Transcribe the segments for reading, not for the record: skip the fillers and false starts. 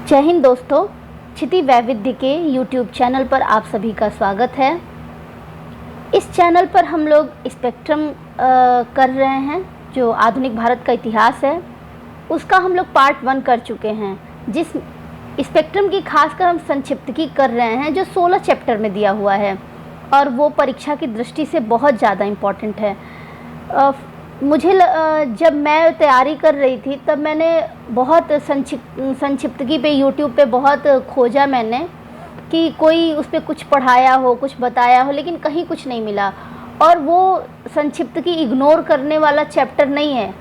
जय हिंद दोस्तों, क्षिति वैविध्य के YouTube चैनल पर आप सभी का स्वागत है। इस चैनल पर हम लोग स्पेक्ट्रम कर रहे हैं, जो आधुनिक भारत का इतिहास है उसका हम लोग पार्ट 1 कर चुके हैं। जिस स्पेक्ट्रम की खासकर हम संक्षिप्तकी कर रहे हैं जो 16 चैप्टर में दिया हुआ है और वो परीक्षा की दृष्टि से बहुत ज़्यादा इम्पॉर्टेंट है। जब मैं तैयारी कर रही थी तब मैंने बहुत संक्षिप्तकी पे YouTube पे बहुत खोजा मैंने कि कोई उस पर कुछ पढ़ाया हो, कुछ बताया हो, लेकिन कहीं कुछ नहीं मिला। और वो संक्षिप्तकी इग्नोर करने वाला चैप्टर नहीं है,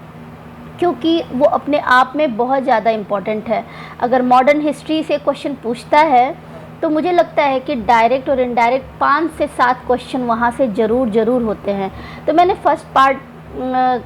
क्योंकि वो अपने आप में बहुत ज़्यादा इम्पॉर्टेंट है। अगर मॉडर्न हिस्ट्री से क्वेश्चन पूछता है तो मुझे लगता है कि डायरेक्ट और इनडायरेक्ट 5 से 7 क्वेश्चन वहाँ से ज़रूर होते हैं। तो मैंने फर्स्ट पार्ट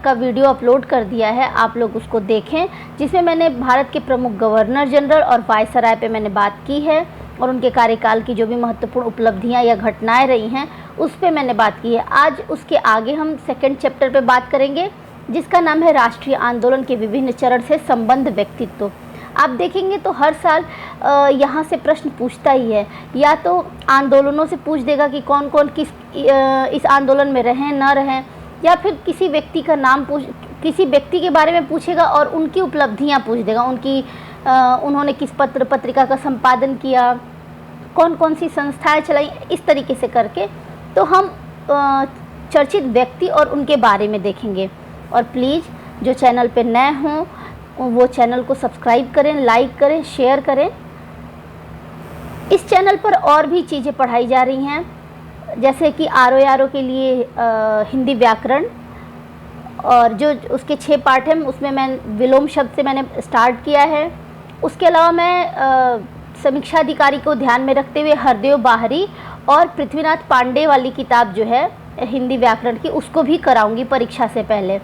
का वीडियो अपलोड कर दिया है, आप लोग उसको देखें, जिसमें मैंने भारत के प्रमुख गवर्नर जनरल और वायसराय पे मैंने बात की है और उनके कार्यकाल की जो भी महत्वपूर्ण उपलब्धियां या घटनाएं रही हैं उस पे मैंने बात की है। आज उसके आगे हम सेकंड चैप्टर पे बात करेंगे, जिसका नाम है राष्ट्रीय आंदोलन के विभिन्न चरण से संबंध व्यक्तित्व। आप देखेंगे तो हर साल यहाँ से प्रश्न पूछता ही है, या तो आंदोलनों से पूछ देगा कि कौन कौन इस आंदोलन में रहें न रहें, या फिर किसी व्यक्ति का नाम किसी व्यक्ति के बारे में पूछेगा और उनकी उपलब्धियां पूछ देगा, उन्होंने किस पत्रिका का संपादन किया, कौन कौन सी संस्थाएं चलाई, इस तरीके से करके तो हम चर्चित व्यक्ति और उनके बारे में देखेंगे। और प्लीज़ जो चैनल पे नए हों वो चैनल को सब्सक्राइब करें, लाइक करें, शेयर करें। इस चैनल पर और भी चीज़ें पढ़ाई जा रही हैं, जैसे कि आर के लिए हिंदी व्याकरण, और जो उसके 6 पार्ट हैं उसमें मैं विलोम शब्द से मैंने स्टार्ट किया है। उसके अलावा मैं समीक्षा अधिकारी को ध्यान में रखते हुए हरदेव बाहरी और पृथ्वीनाथ पांडे वाली किताब जो है हिंदी व्याकरण की, उसको भी कराऊंगी परीक्षा से पहले।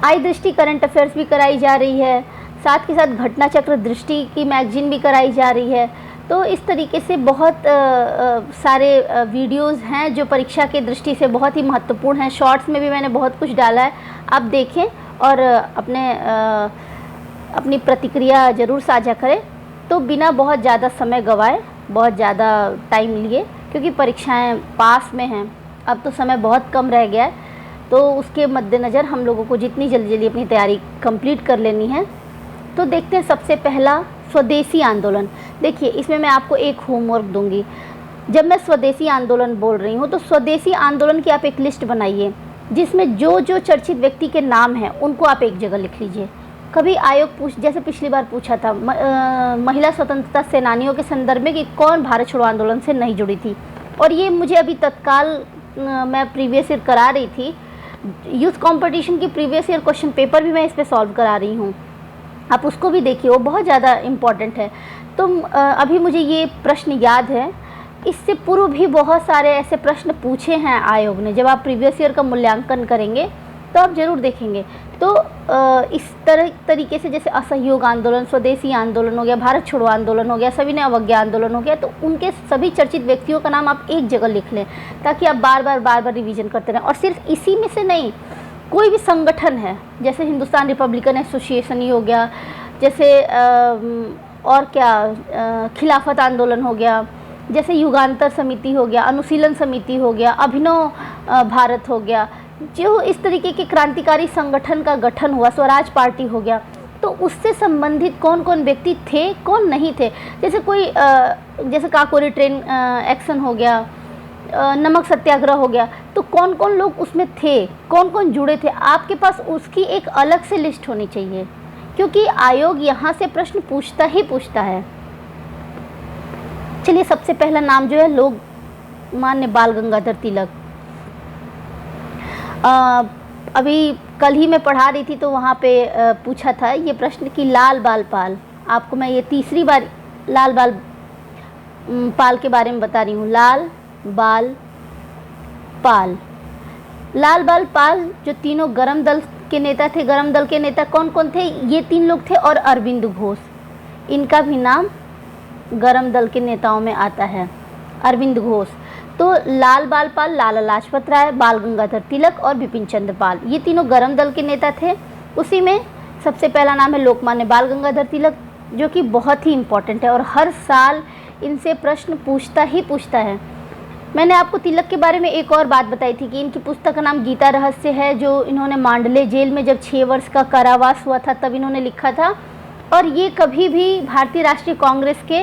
आई दृष्टि करंट अफेयर्स भी कराई जा रही है, साथ के साथ घटना चक्र दृष्टि की मैगजीन भी कराई जा रही है। तो इस तरीके से बहुत सारे वीडियोस हैं जो परीक्षा की दृष्टि से बहुत ही महत्वपूर्ण हैं। शॉर्ट्स में भी मैंने बहुत कुछ डाला है, आप देखें और अपनी प्रतिक्रिया ज़रूर साझा करें। तो बिना बहुत ज़्यादा समय गवाए, बहुत ज़्यादा टाइम लिए, क्योंकि परीक्षाएं पास में हैं, अब तो समय बहुत कम रह गया है, तो उसके मद्देनज़र हम लोगों को जितनी जल्दी अपनी तैयारी कंप्लीट कर लेनी है। तो देखते हैं सबसे पहला स्वदेशी आंदोलन। देखिए, इसमें मैं आपको एक होमवर्क दूंगी। जब मैं स्वदेशी आंदोलन बोल रही हूँ तो स्वदेशी आंदोलन की आप एक लिस्ट बनाइए, जिसमें जो जो चर्चित व्यक्ति के नाम हैं उनको आप एक जगह लिख लीजिए। कभी आयोग जैसे पिछली बार पूछा था महिला स्वतंत्रता सेनानियों के संदर्भ में कि कौन भारत छोड़ो आंदोलन से नहीं जुड़ी थी, और ये मुझे अभी तत्काल मैं प्रीवियस ईयर करा रही थी, यूथ कंपटीशन की प्रीवियस ईयर क्वेश्चन पेपर भी मैं इस पर सॉल्व करा रही हूँ, आप उसको भी देखिए, वो बहुत ज़्यादा इम्पॉर्टेंट है। तो अभी मुझे ये प्रश्न याद है, इससे पूर्व भी बहुत सारे ऐसे प्रश्न पूछे हैं आयोग ने। जब आप प्रीवियस ईयर का मूल्यांकन करेंगे तो आप ज़रूर देखेंगे। तो इस तरीके से जैसे असहयोग आंदोलन, स्वदेशी आंदोलन हो गया, भारत छोड़ो आंदोलन हो गया, सविनय अवज्ञा आंदोलन हो गया, तो उनके सभी चर्चित व्यक्तियों का नाम आप एक जगह लिख लें, ताकि आप बार बार रिवीजन करते रहें। और सिर्फ इसी में से नहीं, कोई भी संगठन है, जैसे हिंदुस्तान रिपब्लिकन एसोसिएशन ही हो गया, जैसे और क्या खिलाफत आंदोलन हो गया, जैसे युगांतर समिति हो गया, अनुशीलन समिति हो गया, अभिनव भारत हो गया, जो इस तरीके के क्रांतिकारी संगठन का गठन हुआ, स्वराज पार्टी हो गया, तो उससे संबंधित कौन कौन व्यक्ति थे, कौन नहीं थे। जैसे कोई जैसे काकोरी ट्रेन एक्शन हो गया, नमक सत्याग्रह हो गया, तो कौन कौन लोग उसमें थे, कौन कौन जुड़े थे, आपके पास उसकी एक अलग से लिस्ट होनी चाहिए, क्योंकि आयोग यहाँ से प्रश्न पूछता ही पूछता है। चलिए, सबसे पहला नाम जो है लोकमान्य बाल गंगाधर तिलक। अभी कल ही मैं पढ़ा रही थी तो वहाँ पे पूछा था ये प्रश्न कि लाल बाल पाल, आपको मैं ये तीसरी बार लाल बाल पाल के बारे में बता रही हूँ। लाल बाल पाल जो तीनों गरम दल के नेता थे। गरम दल के नेता कौन कौन थे? ये 3 लोग थे, और अरविंद घोष, इनका भी नाम गरम दल के नेताओं में आता है, अरविंद घोष। तो लाल बाल पाल, लाला लाजपत राय, बाल गंगाधर तिलक और बिपिन चंद्र पाल, ये तीनों गरम दल के नेता थे। उसी में सबसे पहला नाम है लोकमान्य बाल गंगाधर तिलक, जो कि बहुत ही इम्पोर्टेंट है और हर साल इनसे प्रश्न पूछता ही पूछता है। मैंने आपको तिलक के बारे में एक और बात बताई थी कि इनकी पुस्तक का नाम गीता रहस्य है, जो इन्होंने मांडले जेल में जब 6 वर्ष का कारावास हुआ था तब इन्होंने लिखा था। और ये कभी भी भारतीय राष्ट्रीय कांग्रेस के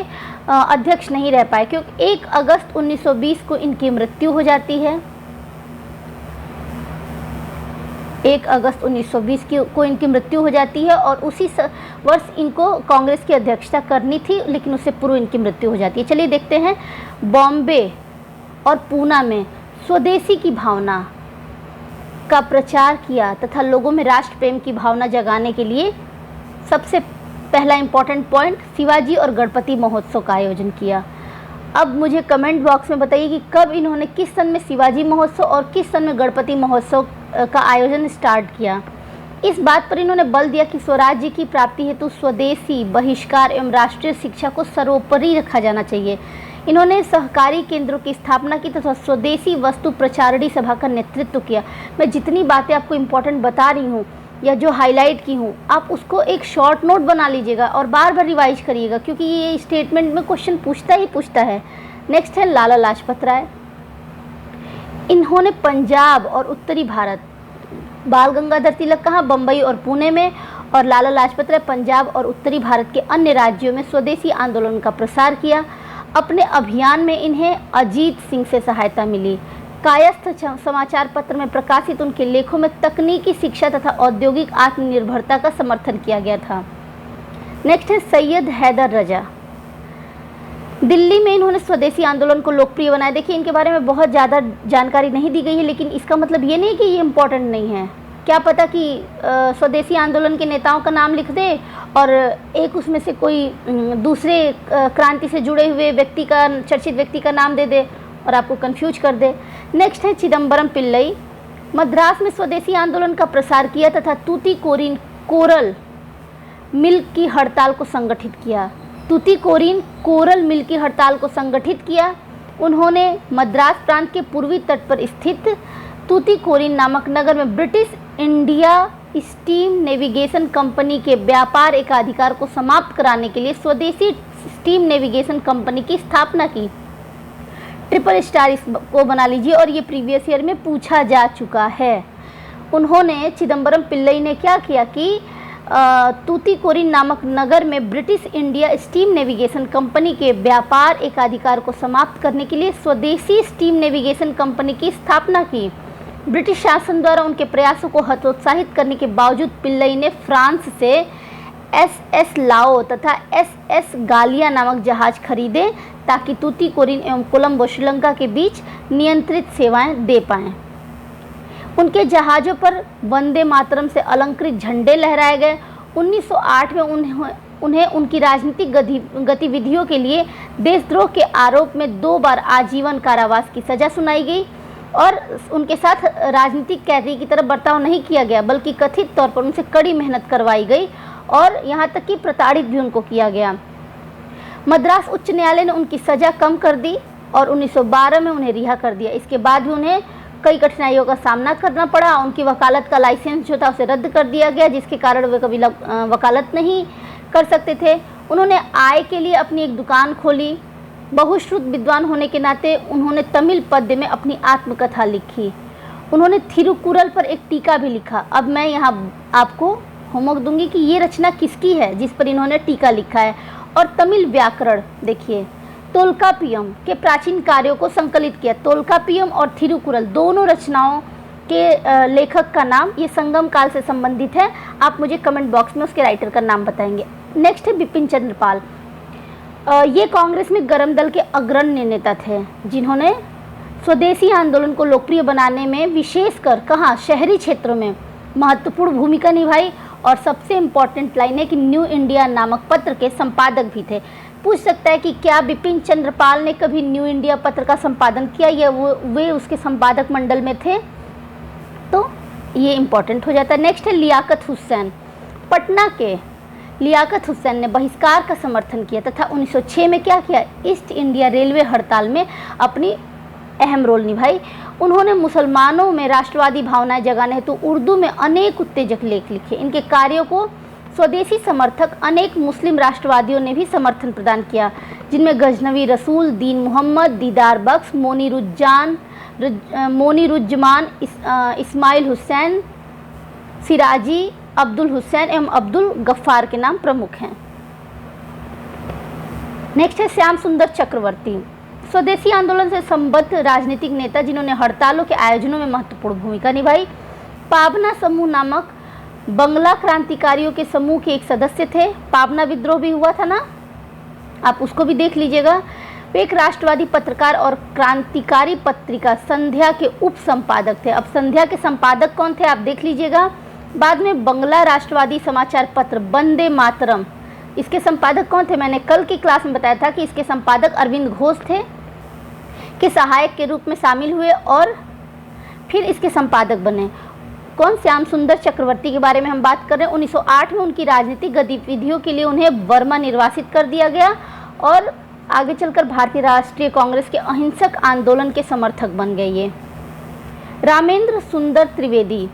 अध्यक्ष नहीं रह पाए, क्योंकि 1 अगस्त 1920 को इनकी मृत्यु हो जाती है। 1 अगस्त 1920 को इनकी मृत्यु हो जाती है और उसी वर्ष इनको कांग्रेस की अध्यक्षता करनी थी, लेकिन उससे पूर्व इनकी मृत्यु हो जाती है। चलिए देखते हैं। बॉम्बे और पूना में स्वदेशी की भावना का प्रचार किया तथा लोगों में राष्ट्र प्रेम की भावना जगाने के लिए सबसे पहला इम्पॉर्टेंट पॉइंट शिवाजी और गणपति महोत्सव का आयोजन किया। अब मुझे कमेंट बॉक्स में बताइए कि कब इन्होंने किस सन में शिवाजी महोत्सव और किस सन में गणपति महोत्सव का आयोजन स्टार्ट किया। इस बात पर इन्होंने बल दिया कि स्वराज्य की प्राप्ति हेतु स्वदेशी बहिष्कार एवं राष्ट्रीय शिक्षा को सर्वोपरि रखा जाना चाहिए। इन्होंने सहकारी केंद्रों की स्थापना की तथा स्वदेशी वस्तु प्रचारणी सभा का नेतृत्व किया। मैं जितनी बातें आपको इम्पोर्टेंट बता रही हूँ या जो हाईलाइट की हूँ, आप उसको एक शॉर्ट नोट बना लीजिएगा और बार बार रिवाइज करिएगा, क्योंकि ये स्टेटमेंट में क्वेश्चन पूछता ही पूछता है। नेक्स्ट है लाला लाजपत राय। इन्होंने पंजाब और उत्तरी भारत, बाल गंगाधर तिलक कहाँ, बम्बई और पुणे में, और लाला लाजपत राय पंजाब और उत्तरी भारत के अन्य राज्यों में स्वदेशी आंदोलन का प्रसार किया। अपने अभियान में इन्हें अजीत सिंह से सहायता मिली। कायस्थ समाचार पत्र में प्रकाशित उनके लेखों में तकनीकी शिक्षा तथा औद्योगिक आत्मनिर्भरता का समर्थन किया गया था। नेक्स्ट है सैयद हैदर रजा। दिल्ली में इन्होंने स्वदेशी आंदोलन को लोकप्रिय बनाया। देखिए, इनके बारे में बहुत ज़्यादा जानकारी नहीं दी गई है, लेकिन इसका मतलब ये नहीं कि ये इम्पोर्टेंट नहीं है। क्या पता कि स्वदेशी आंदोलन के नेताओं का नाम लिख दे और एक उसमें से कोई दूसरे क्रांति से जुड़े हुए व्यक्ति का, चर्चित व्यक्ति का नाम दे दे और आपको कंफ्यूज कर दे। नेक्स्ट है चिदम्बरम पिल्लई। मद्रास में स्वदेशी आंदोलन का प्रसार किया तथा तूतीकोरिन कोरल मिल की हड़ताल को संगठित किया। तूतीकोरिन कोरल मिल की हड़ताल को संगठित किया। उन्होंने मद्रास प्रांत के पूर्वी तट पर स्थित तूतीकोरिन नामक नगर में British India steam navigation company के व्यापार एकाधिकार को समाप्त कराने के लिए स्वदेशी स्टीम नेविगेशन कंपनी की स्थापना की। ट्रिपल स्टार इसको बना लीजिए और ये प्रीवियस ईयर में पूछा जा चुका है। उन्होंने चिदम्बरम पिल्लई ने क्या किया कि तूतीकोरिन नामक नगर में British India steam navigation company के व्यापार एकाधिकार को समाप्त करने के लिए स्वदेशी स्टीम नेविगेशन कंपनी की स्थापना की। ब्रिटिश शासन द्वारा उनके प्रयासों को हतोत्साहित करने के बावजूद पिल्लई ने फ्रांस से SS लाओ तथा SS गालिया नामक जहाज खरीदे ताकि तूतीकोरिन एवं कोलंबो श्रीलंका के बीच नियंत्रित सेवाएं दे पाएं। उनके जहाज़ों पर वंदे मातरम से अलंकृत झंडे लहराए गए। 1908 में उन्हें उनकी राजनीतिक गतिविधियों के लिए देशद्रोह के आरोप में 2 बार आजीवन कारावास की सज़ा सुनाई गई और उनके साथ राजनीतिक कैदी की तरह बर्ताव नहीं किया गया, बल्कि कथित तौर पर उनसे कड़ी मेहनत करवाई गई और यहाँ तक कि प्रताड़ित भी उनको किया गया। मद्रास उच्च न्यायालय ने उनकी सज़ा कम कर दी और 1912 में उन्हें रिहा कर दिया। इसके बाद भी उन्हें कई कठिनाइयों का सामना करना पड़ा। उनकी वकालत का लाइसेंस जो था उसे रद्द कर दिया गया, जिसके कारण वे कभी वकालत नहीं कर सकते थे। उन्होंने आय के लिए अपनी एक दुकान खोली। बहुश्रुत विद्वान होने के नाते उन्होंने तमिल पद्य में अपनी आत्मकथा लिखी। उन्होंने थिरुकुरल पर एक टीका भी लिखा। अब मैं यहाँ आपको होमवर्क दूंगी कि ये रचना किसकी है जिस पर इन्होंने टीका लिखा है। और तमिल व्याकरण देखिए, तोल्कापियम के प्राचीन कार्यों को संकलित किया। तोल्कापियम और थिरुकुरल दोनों रचनाओं के लेखक का नाम ये संगम काल से संबंधित है। आप मुझे कमेंट बॉक्स में उसके राइटर का नाम बताएंगे। नेक्स्ट है बिपिन चंद्र पाल। ये कांग्रेस में गरम दल के अग्रणी नेता थे, जिन्होंने स्वदेशी आंदोलन को लोकप्रिय बनाने में विशेषकर कहाँ, शहरी क्षेत्रों में महत्वपूर्ण भूमिका निभाई। और सबसे इम्पॉर्टेंट लाइन है कि न्यू इंडिया नामक पत्र के संपादक भी थे। पूछ सकता है कि क्या बिपिन चंद्र पाल ने कभी न्यू इंडिया पत्र का संपादन किया या वे उसके संपादक मंडल में थे, तो ये इम्पॉर्टेंट हो जाता है। नेक्स्ट है लियाकत हुसैन। पटना के लियाकत हुसैन ने बहिष्कार का समर्थन किया तथा 1906 में क्या किया, ईस्ट इंडिया रेलवे हड़ताल में अपनी अहम रोल निभाई। उन्होंने मुसलमानों में राष्ट्रवादी भावनाएं जगाने हेतु उर्दू में अनेक उत्तेजक लेख लिखे। इनके कार्यों को स्वदेशी समर्थक अनेक मुस्लिम राष्ट्रवादियों ने भी समर्थन प्रदान किया, जिनमें गजनवी रसूल, दीन मोहम्मद, दीदार बख्श, मोनीरुज्जमान, इस्माइल हुसैन सिराजी, अब्दुल हुसैन एवं अब्दुल गफ्फार के नाम प्रमुख हैं। नेक्स्ट है श्याम सुंदर चक्रवर्ती, स्वदेशी आंदोलन से संबद्ध राजनीतिक नेता जिन्होंने हड़तालों के आयोजनों में महत्वपूर्ण भूमिका निभाई। पाबना समूह नामक बंगला क्रांतिकारियों के समूह के एक सदस्य थे। पाबना विद्रोह भी हुआ था ना, आप उसको भी देख लीजिएगा। वे एक राष्ट्रवादी पत्रकार और क्रांतिकारी पत्रिका संध्या के उप संपादक थे। अब संध्या के संपादक कौन थे आप देख लीजिएगा। बाद में बंगला राष्ट्रवादी समाचार पत्र वंदे मातरम, इसके संपादक कौन थे? मैंने कल की क्लास में बताया था कि इसके संपादक अरविंद घोष थे, के सहायक के रूप में शामिल हुए और फिर इसके संपादक बने। कौन? श्याम सुंदर चक्रवर्ती के बारे में हम बात कर रहे हैं। 1908 में उनकी राजनीतिक गतिविधियों के लिए उन्हें बर्मा निर्वासित कर दिया गया और आगे चलकर भारतीय राष्ट्रीय कांग्रेस के अहिंसक आंदोलन के समर्थक बन गए ये। रामेंद्र सुंदर त्रिवेदी,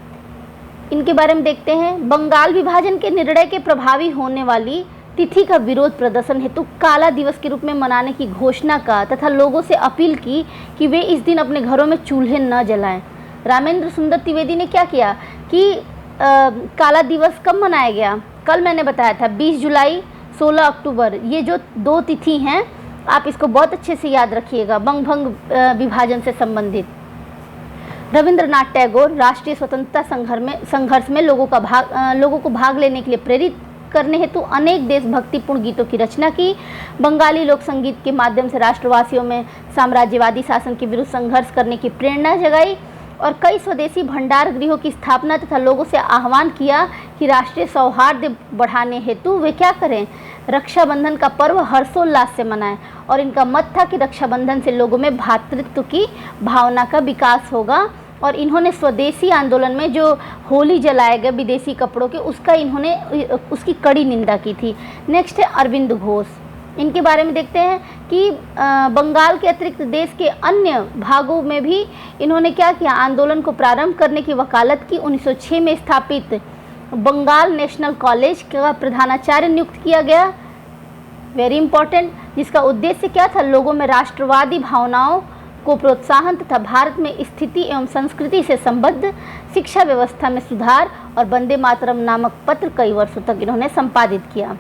इनके बारे में देखते हैं। बंगाल विभाजन के निर्णय के प्रभावी होने वाली तिथि का विरोध प्रदर्शन हेतु काला दिवस के रूप में मनाने की घोषणा का तथा लोगों से अपील की कि वे इस दिन अपने घरों में चूल्हे न जलाएं। रामेंद्र सुंदर त्रिवेदी ने क्या किया कि काला दिवस कब मनाया गया? कल मैंने बताया था 20 जुलाई 16 अक्टूबर, ये जो दो तिथि हैं आप इसको बहुत अच्छे से याद रखिएगा, बंगभंग विभाजन से संबंधित। रविंद्रनाथ टैगोर राष्ट्रीय स्वतंत्रता संघर्ष में लोगों को भाग लेने के लिए प्रेरित करने हेतु अनेक देशभक्तिपूर्ण गीतों की रचना की। बंगाली लोक संगीत के माध्यम से राष्ट्रवासियों में साम्राज्यवादी शासन के विरुद्ध संघर्ष करने की प्रेरणा जगाई और कई स्वदेशी भंडार गृहों की स्थापना तथा लोगों से आह्वान किया कि राष्ट्रीय सौहार्द बढ़ाने हेतु वे क्या करें, रक्षाबंधन का पर्व हर्षोल्लास से मनाएं। और इनका मत था कि रक्षाबंधन से लोगों में भ्रातृत्व की भावना का विकास होगा और इन्होंने स्वदेशी आंदोलन में जो होली जलाए गए विदेशी कपड़ों के उसकी कड़ी निंदा की थी। नेक्स्ट है अरविंद घोष, इनके बारे में देखते हैं कि बंगाल के अतिरिक्त देश के अन्य भागों में भी इन्होंने क्या किया, आंदोलन को प्रारंभ करने की वकालत की। 1906 में स्थापित बंगाल नेशनल कॉलेज का प्रधानाचार्य नियुक्त किया गया, वेरी इंपॉर्टेंट, जिसका उद्देश्य क्या था, लोगों में राष्ट्रवादी भावनाओं को प्रोत्साहन तथा भारत में स्थिति एवं संस्कृति से संबद्ध शिक्षा व्यवस्था में सुधार। और वंदे मातरम नामक पत्र कई वर्षों तक इन्होंने संपादित किया।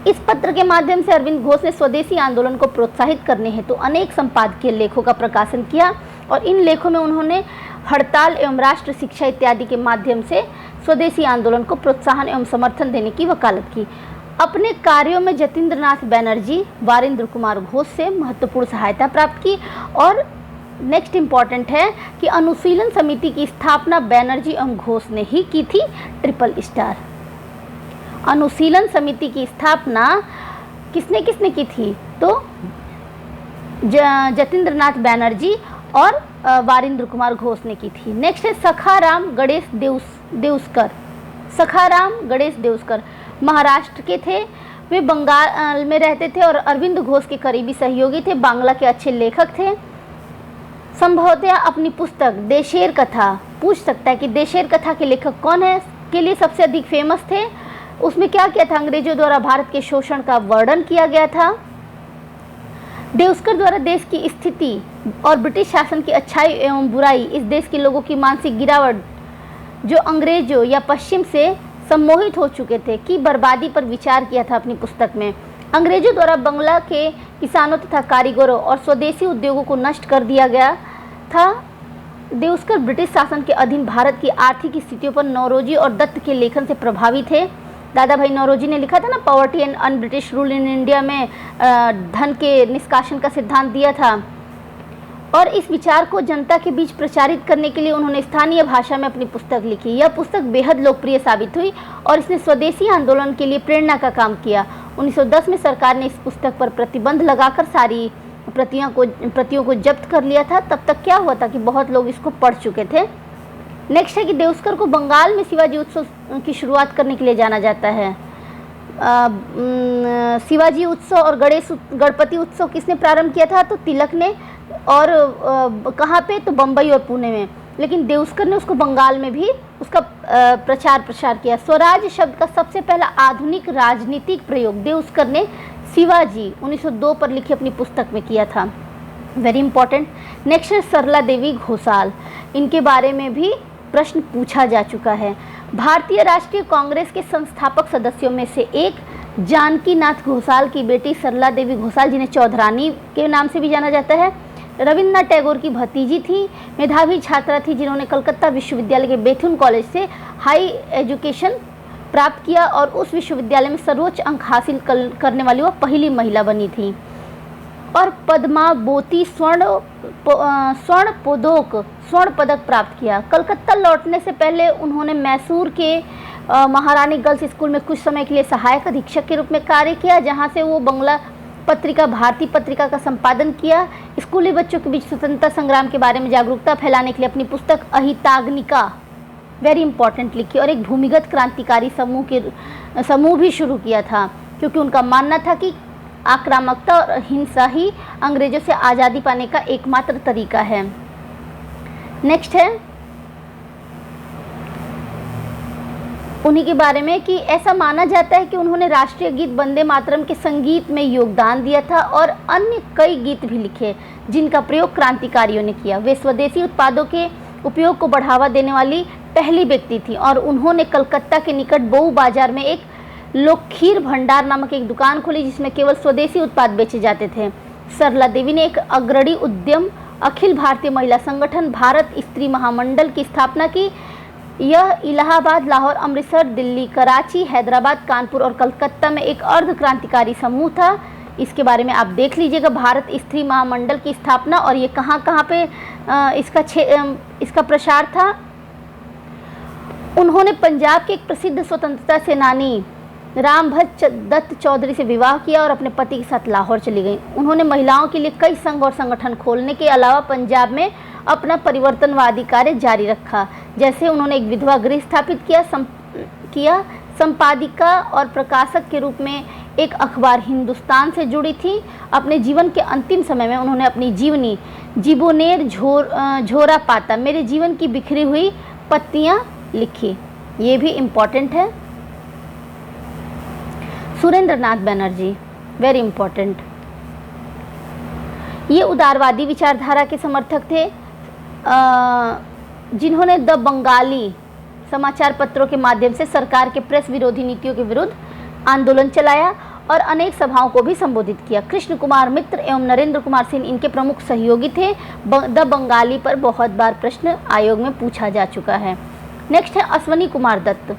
इस पत्र के माध्यम से अरविंद घोष ने स्वदेशी आंदोलन को प्रोत्साहित करने हेतु अनेक संपादकीय लेखों का प्रकाशन किया और इन लेखों में उन्होंने हड़ताल एवं राष्ट्र शिक्षा इत्यादि के माध्यम से स्वदेशी आंदोलन को प्रोत्साहन एवं समर्थन देने की वकालत की। अपने कार्यों में जतीन्द्रनाथ बैनर्जी, वारिंद्र कुमार घोष से महत्वपूर्ण सहायता प्राप्त की। और नेक्स्ट इम्पॉर्टेंट है कि अनुशीलन समिति की स्थापना बैनर्जी एवं घोष ने ही की थी। ट्रिपल स्टार, अनुशीलन समिति की स्थापना किसने किसने की थी? तो जतीन्द्रनाथ बैनर्जी और वारिंद्र कुमार घोष ने की थी। नेक्स्ट है सखाराम गणेश देउस्कर। सखाराम गणेश देउस्कर महाराष्ट्र के थे, वे बंगाल में रहते थे और अरविंद घोष के करीबी सहयोगी थे, बांग्ला के अच्छे लेखक थे। संभवतः अपनी पुस्तक देशेर कथा, पूछ सकता है कि देशेर कथा के लेखक कौन है, के लिए सबसे अधिक फेमस थे। उसमें क्या किया था, अंग्रेजों द्वारा भारत के शोषण का वर्णन किया गया था। देउस्कर द्वारा देश की स्थिति और ब्रिटिश शासन की अच्छाई एवं बुराई, इस देश के लोगों की मानसिक गिरावट जो अंग्रेजों या पश्चिम से सम्मोहित हो चुके थे की बर्बादी पर विचार किया था अपनी पुस्तक में। अंग्रेजों द्वारा बंगला के किसानों तथा कारीगरों और स्वदेशी उद्योगों को नष्ट कर दिया गया था। देउस्कर ब्रिटिश शासन के अधीन भारत की आर्थिक स्थितियों पर नौरोजी और दत्त के लेखन से प्रभावित थे। दादा भाई नौरोजी ने लिखा था ना, poverty and un British rule in India में धन के निष्कासन का सिद्धांत दिया था और इस विचार को जनता के बीच प्रचारित करने के लिए उन्होंने स्थानीय भाषा में अपनी पुस्तक लिखी। यह पुस्तक बेहद लोकप्रिय साबित हुई और इसने स्वदेशी आंदोलन के लिए प्रेरणा का काम किया। 1910 में सरकार ने इस पुस्तक पर प्रतिबंध लगाकर सारी प्रतियों को जब्त कर लिया था। तब तक क्या हुआ था कि बहुत लोग इसको पढ़ चुके थे। नेक्स्ट है कि देउस्कर को बंगाल में शिवाजी उत्सव की शुरुआत करने के लिए जाना जाता है। शिवाजी उत्सव और गणपति उत्सव किसने प्रारंभ किया था? तो तिलक ने। और कहाँ पे? तो बम्बई और पुणे में। लेकिन देउस्कर ने उसको बंगाल में भी उसका प्रचार प्रसार किया। स्वराज शब्द का सबसे पहला आधुनिक राजनीतिक प्रयोग देउस्कर ने शिवाजी 1902 पर लिखी अपनी पुस्तक में किया था। Very important. नेक्स्ट है सरला देवी घोषाल, इनके बारे में भी प्रश्न पूछा जा चुका है। भारतीय राष्ट्रीय कांग्रेस के संस्थापक सदस्यों में से एक जानकी नाथ घोषाल की बेटी सरला देवी घोषाल, जिन्हें चौधरानी के नाम से भी जाना जाता है, रविन्द्रनाथ टैगोर की भतीजी थी। मेधावी छात्रा थी जिन्होंने कलकत्ता विश्वविद्यालय के बेथुन कॉलेज से हाई एजुकेशन प्राप्त किया और उस विश्वविद्यालय में सर्वोच्च अंक हासिल करने वाली वह पहली महिला बनी थी। और पद्मावती स्वर्ण पदक प्राप्त किया। कलकत्ता लौटने से पहले उन्होंने मैसूर के महारानी गर्ल्स स्कूल में कुछ समय के लिए सहायक अधीक्षक के रूप में कार्य किया, जहां से वो बंगला पत्रिका भारती पत्रिका का संपादन किया। स्कूली बच्चों के बीच स्वतंत्रता संग्राम के बारे में जागरूकता फैलाने के लिए अपनी पुस्तक अहिताग्निका वेरी इंपॉर्टेंट लिखी और एक भूमिगत क्रांतिकारी समूह भी शुरू किया था, क्योंकि उनका मानना था कि आक्रामकता और हिंसा ही अंग्रेजों से आज़ादी पाने का एकमात्र तरीका है। नेक्स्ट है उन्हीं के बारे में कि ऐसा माना जाता है कि उन्होंने राष्ट्रीय गीत वंदे मातरम के संगीत में योगदान दिया था और अन्य कई गीत भी लिखे जिनका प्रयोग क्रांतिकारियों ने किया। वे स्वदेशी उत्पादों के उपयोग को बढ़ावा देने वाली पहली व्यक्ति थी और उन्होंने कलकत्ता के निकट बऊ बाजार में एक लोखीर भंडार नामक एक दुकान खोली जिसमें केवल स्वदेशी उत्पाद बेचे जाते थे। सरला देवी ने एक अग्रणी उद्यम अखिल भारतीय महिला संगठन भारत स्त्री महामंडल की स्थापना की। यह इलाहाबाद, लाहौर, अमृतसर, दिल्ली, कराची, हैदराबाद, कानपुर और कलकत्ता में एक अर्ध क्रांतिकारी समूह था। इसके बारे में आप देख लीजिएगा, भारत स्त्री महामंडल की स्थापना और ये कहाँ कहाँ पे इसका प्रसार था। उन्होंने पंजाब के एक प्रसिद्ध स्वतंत्रता सेनानी रामभद्र दत्त चौधरी से विवाह किया और अपने पति के साथ लाहौर चली गईं। उन्होंने महिलाओं के लिए कई संघ और संगठन खोलने के अलावा पंजाब में अपना परिवर्तनवादी कार्य जारी रखा। जैसे उन्होंने एक विधवा गृह स्थापित किया, संपादिका और प्रकाशक के रूप में एक अखबार हिंदुस्तान से जुड़ी थी। अपने जीवन के अंतिम समय में उन्होंने अपनी जीवनी जीबोनेर झोरा पाता, मेरे जीवन की बिखरी हुई पत्तियां लिखी। ये भी इम्पॉर्टेंट है। सुरेंद्र नाथ बनर्जी वेरी इंपॉर्टेंट, ये उदारवादी विचारधारा के समर्थक थे जिन्होंने द बंगाली समाचार पत्रों के माध्यम से सरकार के प्रेस विरोधी नीतियों के विरुद्ध आंदोलन चलाया और अनेक सभाओं को भी संबोधित किया। कृष्ण कुमार मित्र एवं नरेंद्र कुमार सिंह इनके प्रमुख सहयोगी थे। द बंगाली पर बहुत बार प्रश्न आयोग में पूछा जा चुका है। नेक्स्ट है अश्वनी कुमार दत्त।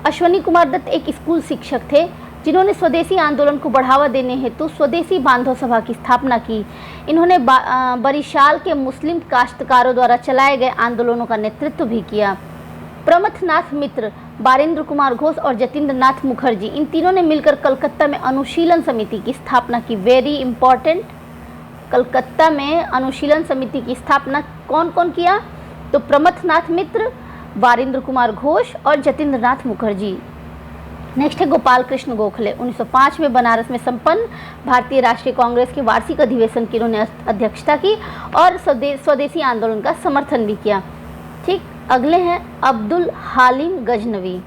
अश्वनी कुमार दत्त एक स्कूल शिक्षक थे जिन्होंने स्वदेशी आंदोलन को बढ़ावा देने हेतु स्वदेशी बांधव सभा की स्थापना की। इन्होंने बरिशाल के मुस्लिम काश्तकारों द्वारा चलाए गए आंदोलनों का नेतृत्व भी किया। प्रमथनाथ मित्र, बारेंद्र कुमार घोष और जतीन्द्र नाथ मुखर्जी, इन तीनों ने मिलकर कलकत्ता में अनुशीलन समिति की स्थापना की। वेरी इंपॉर्टेंट, कलकत्ता में अनुशीलन समिति की स्थापना कौन कौन किया? तो प्रमथनाथ मित्र, बारेंद्र कुमार घोष और जतीन्द्र नाथ मुखर्जी। नेक्स्ट है गोपाल कृष्ण गोखले। 1905 में बनारस में संपन्न भारतीय राष्ट्रीय कांग्रेस के वार्षिक अधिवेशन की उन्होंने अध्यक्षता की और स्वदेशी आंदोलन का समर्थन भी किया। ठीक, अगले हैं अब्दुल हालिम गजनवी।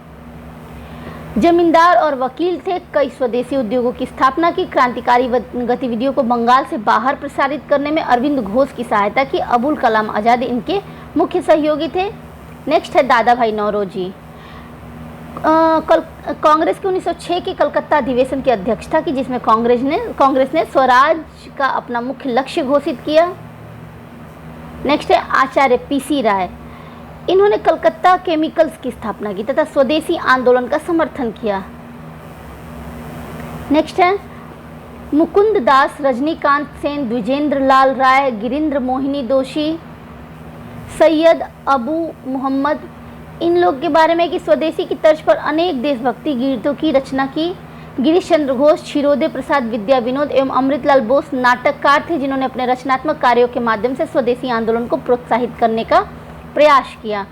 जमींदार और वकील थे, कई स्वदेशी उद्योगों की स्थापना की, क्रांतिकारी गतिविधियों को बंगाल से बाहर प्रसारित करने में अरविंद घोष की सहायता की। अबुल कलाम आज़ाद इनके मुख्य सहयोगी थे। नेक्स्ट है दादा भाई नौरोजी। कांग्रेस के 1906 के कलकत्ता अधिवेशन की अध्यक्षता की जिसमें कांग्रेस ने स्वराज का अपना मुख्य लक्ष्य घोषित किया। नेक्स्ट है आचार्य पीसी राय। इन्होंने कलकत्ता केमिकल्स की स्थापना की तथा स्वदेशी आंदोलन का समर्थन किया। नेक्स्ट है मुकुंद दास, रजनीकांत सेन, द्विजेंद्र लाल राय, गिरीन्द्र मोहिनी दोषी, सैयद अबू मोहम्मद। इन लोग के बारे में कि स्वदेशी की तर्ज पर अनेक देशभक्ति गीतों की रचना की। गिरीश चंद्र घोष, क्षीरोदय प्रसाद, विद्या विनोद एवं अमृतलाल बोस नाटककार थे जिन्होंने अपने रचनात्मक कार्यों के माध्यम से स्वदेशी आंदोलन को प्रोत्साहित करने का प्रयास किया।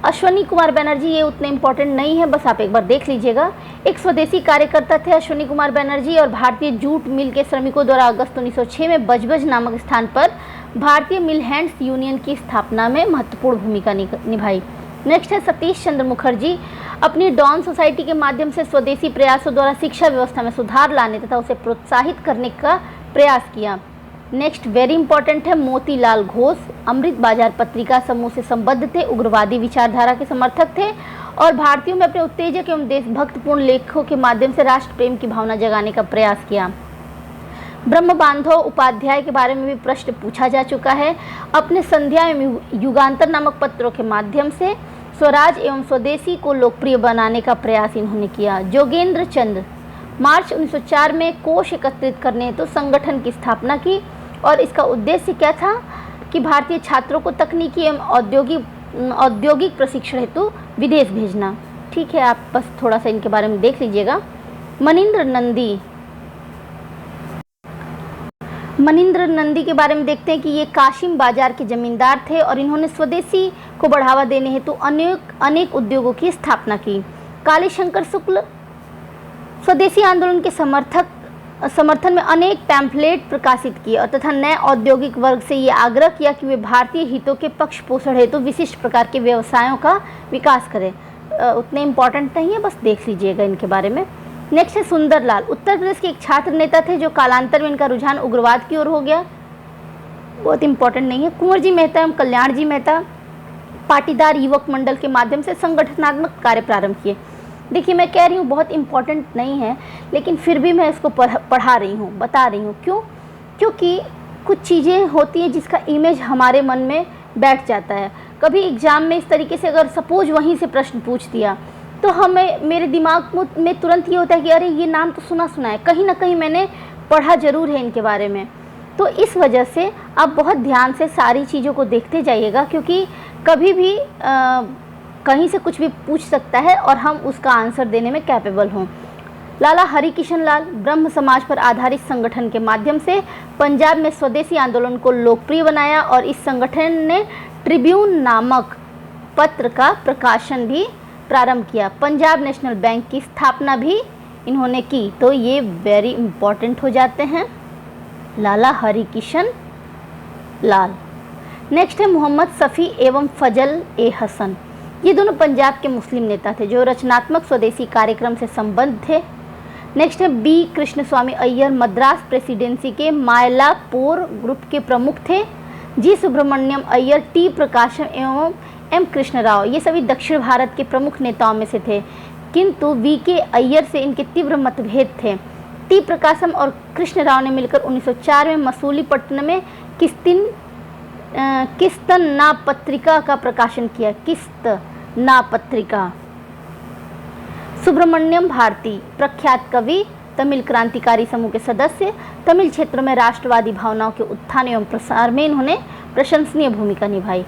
अश्वनी कुमार बनर्जी ये उतने इम्पोर्टेंट नहीं है, बस आप एक बार देख लीजिएगा। एक स्वदेशी कार्यकर्ता थे अश्वनी कुमार बनर्जी और भारतीय जूट मिल के श्रमिकों द्वारा अगस्त 1906 में बजबज नामक स्थान पर भारतीय मिल हैंड्स यूनियन की स्थापना में महत्वपूर्ण भूमिका निभाई। नेक्स्ट है सतीश चंद्र मुखर्जी, अपनी डॉन सोसाइटी के माध्यम से स्वदेशी प्रयासों द्वारा शिक्षा व्यवस्था में सुधार लाने तथा उसे प्रोत्साहित करने का प्रयास किया। नेक्स्ट वेरी इंपॉर्टेंट है मोतीलाल घोष, अमृत बाजार पत्रिका समूह से संबद्ध थे, उग्रवादी विचारधारा के समर्थक थे और भारतीयों में अपने उत्तेजक एवं देशभक्तपूर्ण लेखों के माध्यम से राष्ट्र प्रेम की भावना जगाने का प्रयास किया। ब्रह्म बांधव उपाध्याय के बारे में भी प्रश्न पूछा जा चुका है। अपने संध्या एवं युगांतर नामक पत्रों के माध्यम से स्वराज एवं स्वदेशी को लोकप्रिय बनाने का प्रयास इन्होंने किया। जोगेंद्र चंद्र, मार्च 1904 में कोष एकत्रित करने हेतु संगठन की स्थापना की और इसका उद्देश्य क्या था कि भारतीय छात्रों को तकनीकी एवं औद्योगिक प्रशिक्षण हेतु विदेश भेजना। ठीक है, आप बस थोड़ा सा इनके बारे में देख लीजिएगा। मनिंद्र नंदी के बारे में देखते हैं कि ये काशिम बाजार के जमींदार थे और इन्होंने स्वदेशी को बढ़ावा देने हेतु अनेक उद्योगों की स्थापना की। कालीशंकर शुक्ल स्वदेशी आंदोलन के समर्थन में अनेक पैम्फलेट प्रकाशित किए और तथा नए औद्योगिक वर्ग से ये आग्रह किया कि वे भारतीय हितों के पक्ष पोषण हेतु विशिष्ट प्रकार के व्यवसायों का विकास करें। उतने इम्पोर्टेंट नहीं है, बस देख लीजिएगा इनके बारे में। नेक्स्ट है सुंदरलाल, उत्तर प्रदेश के एक छात्र नेता थे जो कालांतर में इनका रुझान उग्रवाद की ओर हो गया, बहुत इंपॉर्टेंट नहीं है। कुंवर जी मेहता एवं कल्याण जी मेहता पाटीदार युवक मंडल के माध्यम से संगठनात्मक कार्य प्रारंभ किए। देखिए मैं कह रही हूँ बहुत इंपॉर्टेंट नहीं है, लेकिन फिर भी मैं इसको पढ़ा रही हूँ, बता रही हूँ। क्यों? क्योंकि कुछ चीज़ें होती हैं जिसका इमेज हमारे मन में बैठ जाता है। कभी एग्ज़ाम में इस तरीके से अगर सपोज वहीं से प्रश्न पूछ दिया तो मेरे दिमाग में तुरंत ये होता है कि अरे ये नाम तो सुना है, कहीं ना कहीं मैंने पढ़ा ज़रूर है इनके बारे में। तो इस वजह से आप बहुत ध्यान से सारी चीज़ों को देखते जाइएगा, क्योंकि कभी भी कहीं से कुछ भी पूछ सकता है और हम उसका आंसर देने में कैपेबल हों। लाला हरिकिशन लाल ब्रह्म समाज पर आधारित संगठन के माध्यम से पंजाब में स्वदेशी आंदोलन को लोकप्रिय बनाया और इस संगठन ने ट्रिब्यून नामक पत्र का प्रकाशन भी प्रारंभ किया। पंजाब नेशनल बैंक की स्थापना भी इन्होंने की। तो ये वेरी इंपॉर्टेंट हो जाते हैं लाला हरिकिशन लाल। नेक्स्ट है मोहम्मद सफ़ी एवं फजल ए हसन, ये दोनों पंजाब के मुस्लिम नेता थे जो रचनात्मक स्वदेशी कार्यक्रम से संबद्ध थे। नेक्स्ट है बी कृष्णस्वामी अय्यर, मद्रास प्रेसिडेंसी के मायलापुर ग्रुप के प्रमुख थे। जी सुब्रमण्यम अय्यर, टी प्रकाशम एवं एम कृष्ण राव, ये सभी दक्षिण भारत के प्रमुख नेताओं में से थे, किंतु वी के अय्यर से इनके तीव्र मतभेद थे। टी प्रकाशम और कृष्ण राव ने मिलकर 1904 में मसूलीपट्टनम में किस्तन ना पत्रिका का प्रकाशन किया। किस्त ना पत्रिका। सुब्रमण्यम भारती, प्रख्यात कवि, तमिल क्रांतिकारी समूह के सदस्य, तमिल क्षेत्र में राष्ट्रवादी भावनाओं के उत्थान एवं प्रसार में इन्होंने प्रशंसनीय भूमिका निभाई।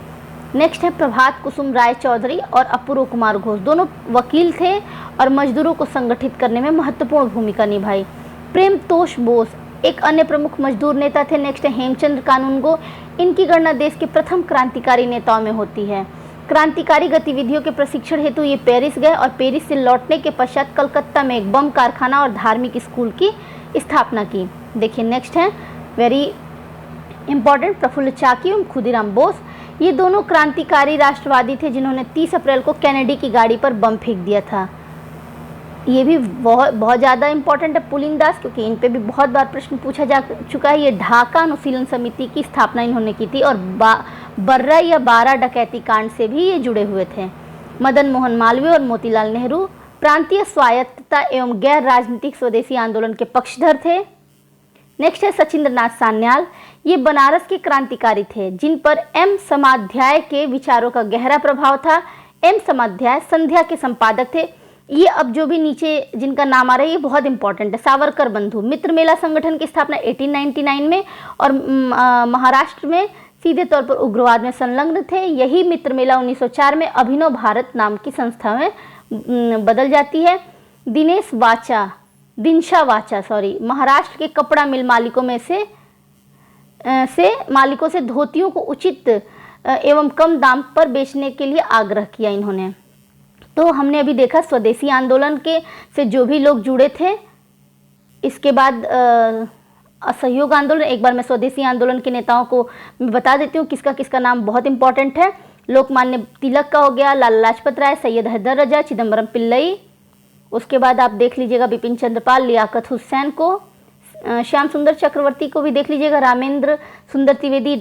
नेक्स्ट है प्रभात कुसुम राय चौधरी और अपूर्व कुमार घोष, दोनों वकील थे और मजदूरों को संगठित करने में महत्वपूर्ण भूमिका निभाई। प्रेमतोष बोस एक अन्य प्रमुख मजदूर नेता थे। नेक्स्ट है हेमचंद्र कानूनगो, इनकी गणना देश के प्रथम क्रांतिकारी नेताओं में होती है। क्रांतिकारी गतिविधियों के प्रशिक्षण हेतु ये पेरिस गए और पेरिस से लौटने के पश्चात कलकत्ता में एक बम कारखाना और धार्मिक स्कूल की स्थापना की। देखिए नेक्स्ट है वेरी इंपॉर्टेंट प्रफुल्ल चाकी एवं खुदीराम बोस, ये दोनों क्रांतिकारी राष्ट्रवादी थे जिन्होंने 30 अप्रैल को कैनेडी की गाड़ी पर बम फेंक दिया था। ये भी बहुत ज़्यादा इंपॉर्टेंट है पुलिंग दास, क्योंकि इन पे भी बहुत बार प्रश्न पूछा जा चुका है। ये ढाका अनुशीलन समिति की स्थापना इन्होंने की थी और बर्रा या बारह डकैती कांड से भी ये जुड़े हुए थे। मदन मोहन मालवीय और मोतीलाल नेहरू प्रांतीय स्वायत्तता एवं गैर राजनीतिक स्वदेशी आंदोलन के पक्षधर थे। नेक्स्ट है सचिंद्र नाथ सान्याल, ये बनारस के क्रांतिकारी थे जिन पर एम समाध्याय के विचारों का गहरा प्रभाव था। एम समाध्याय संध्या के संपादक थे। ये अब जो भी नीचे जिनका नाम आ रहा है ये बहुत इंपॉर्टेंट है। सावरकर बंधु मित्र मेला संगठन की स्थापना 1899 में और महाराष्ट्र में सीधे तौर पर उग्रवाद में संलग्न थे। यही मित्र मेला 1904 में अभिनव भारत नाम की संस्था में बदल जाती है। दिनशा वाचा महाराष्ट्र के कपड़ा मिल मालिकों में मालिकों से धोतियों को उचित एवं कम दाम पर बेचने के लिए आग्रह किया इन्होंने। तो हमने अभी देखा स्वदेशी आंदोलन के से जो भी लोग जुड़े थे। इसके बाद असहयोग आंदोलन, एक बार मैं स्वदेशी आंदोलन के नेताओं को मैं बता देती हूँ किसका किसका नाम बहुत इंपॉर्टेंट है। लोकमान्य तिलक का हो गया, लाला लाजपत राय, सैयद हैदर रजा, चिदम्बरम पिल्लई। उसके बाद आप देख लीजिएगा बिपिन चंद्रपाल, लियाकत हुसैन को, श्याम सुंदर चक्रवर्ती को भी देख लीजिएगा, रामेंद्र सुंदर त्रिवेदी,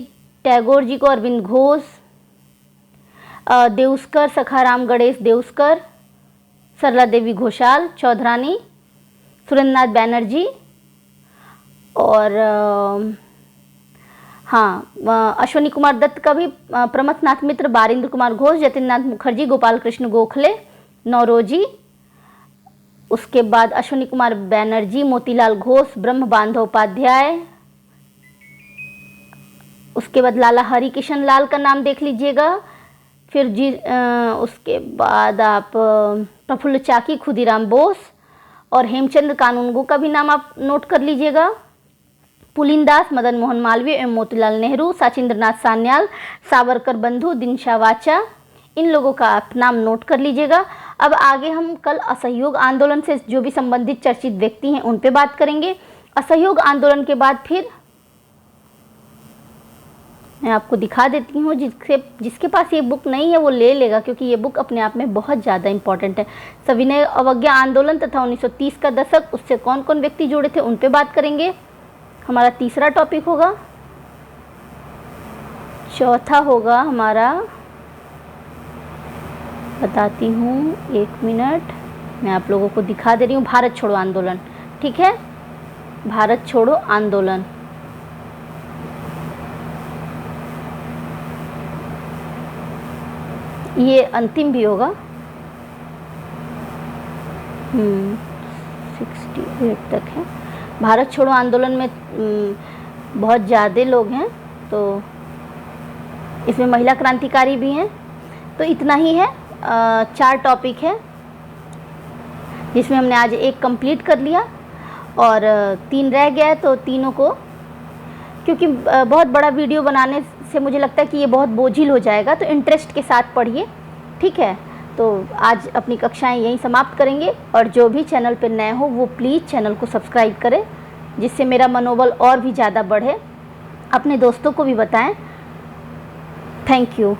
टैगोर जी को, अरविंद घोष, देउस्कर, सखाराम गणेश देउस्कर, सरला देवी घोषाल, चौधरानी, सुरेंद्रनाथ बैनर्जी और हाँ अश्वनी कुमार दत्त का भी, प्रमथनाथ मित्र, बारिंद्र कुमार घोष, जतिननाथ मुखर्जी, गोपाल कृष्ण गोखले, नौरोजी। उसके बाद अश्वनी कुमार बैनर्जी, मोतीलाल घोष, ब्रह्म बांधव उपाध्याय। उसके बाद लाला हरि किशन लाल का नाम देख लीजिएगा। फिर जी उसके बाद आप प्रफुल्ल चाकी, खुदीराम बोस और हेमचंद्र कानूनगो का भी नाम आप नोट कर लीजिएगा। पुलिन दास, मदन मोहन मालवीय एवं मोतीलाल नेहरू, साचिंद्रनाथ सान्याल, सावरकर बंधु, दिनशा वाचा, इन लोगों का आप नाम नोट कर लीजिएगा। अब आगे हम कल असहयोग आंदोलन से जो भी संबंधित चर्चित व्यक्ति हैं उन पे बात करेंगे। असहयोग आंदोलन के बाद फिर मैं आपको दिखा देती हूँ, जिसके पास ये बुक नहीं है वो ले लेगा, क्योंकि ये बुक अपने आप में बहुत ज़्यादा इंपॉर्टेंट है। सविनय अवज्ञा आंदोलन तथा 1930 का दशक, उससे कौन कौन व्यक्ति जुड़े थे उन पे बात करेंगे, हमारा तीसरा टॉपिक होगा। चौथा होगा हमारा, बताती हूँ, 1 मिनट, मैं आप लोगों को दिखा दे रही हूँ, भारत छोड़ो आंदोलन। ठीक है, भारत छोड़ो आंदोलन। ये अंतिम भी होगा। 68 तक है। भारत छोड़ो आंदोलन में बहुत ज़्यादा लोग हैं, तो इसमें महिला क्रांतिकारी भी हैं। तो इतना ही है, 4 टॉपिक है जिसमें हमने आज 1 कंप्लीट कर लिया और 3 रह गया है। तो तीनों को, क्योंकि बहुत बड़ा वीडियो बनाने से मुझे लगता है कि ये बहुत बोझिल हो जाएगा, तो इंटरेस्ट के साथ पढ़िए। ठीक है, तो आज अपनी कक्षाएं यहीं समाप्त करेंगे और जो भी चैनल पर नए हो वो प्लीज़ चैनल को सब्सक्राइब करें, जिससे मेरा मनोबल और भी ज़्यादा बढ़े। अपने दोस्तों को भी बताएं। Thank you.